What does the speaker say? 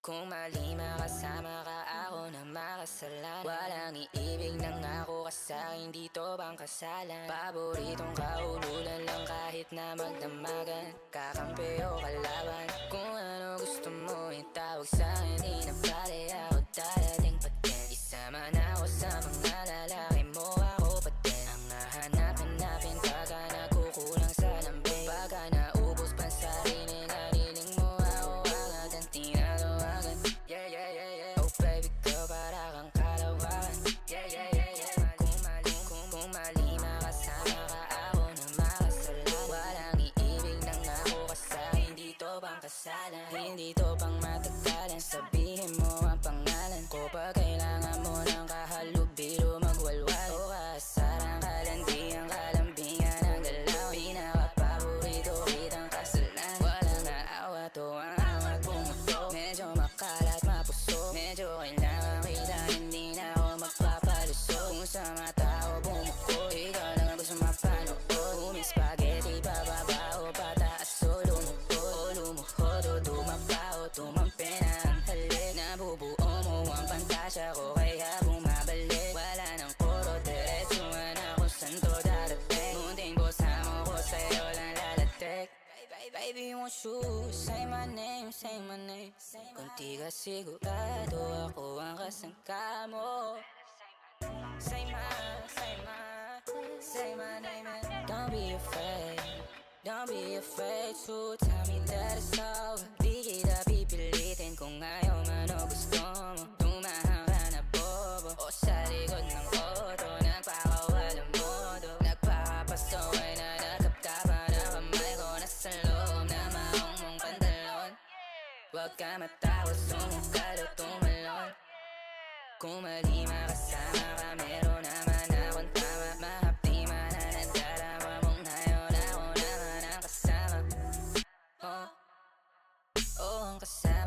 Kung mali makasama ka, ako na makasalanan. Walang iibig ng ako ka sa'kin, dito bang kasalan? Paboritong kaululan lang kahit na magdamagan. Kakampi o kalaban, kung ano gusto mo itawag sa'kin. Di na pala ako dadating pa din. Isama na ako sa mga lalaki mo, ako pa din. Ang hahanap-hanapin pagka nakukulang sa lambing. Pagka naubos pa sa sarili, narinig mo ako agad ang tinatawagan. Yeah, yeah, yeah, yeah. Oh baby girl, para kang kalawakan. Yeah, yeah, yeah, yeah. Kung mali makasama ka, ako na makasalan. Walang iibig ng ako ka sa'kin, dito bang kasalan? Hindi to pang matagalan, sabihin mo ang pangalan ko. Pag kailangan mo ng kahalubilo, magwalwal o kasaran, kalandian, kalambingan ang galaw. Pinaka-paborito kitang kasalan. Walang naawa to ang awat bumuto. Medyo makalat mapuso, medyo kailangan kita, hindi na ako magpapalusot. Kung sa mata ko bumuko, ikaw lang ang gusto mapanood. Uming spaghetti, pababa o pataas o lumuhod o tumapa o tumampi na ang halik. Nabubuo mo ang pantasya ko, kaya bumabalik. Wala nang koro, diretsuhan ako saan to darating. Munting bosa mo ko, sa'yo lang lalatek. Baby, won't you say my name, say my name. Kung di ka sigurado, ako ang kasangka mo. Say my name and don't be afraid. Don't be afraid to tell me that it's over. Di kita pipilitin kung ayaw man o gusto mo. Tumahang ka na bobo o sa likod ng auto, nagpakawalang modo. Nagpakapasaway na nakapkapan ang kamay ko, nasa loob na maong mong pantalon. Huwag ka matakot, sumukal o tumalon. Kung mali makasama ka, meron naman akong tama. Mahapdi man na nadarama mong ngayon, ako naman ang kasama. Oh, ang kasama.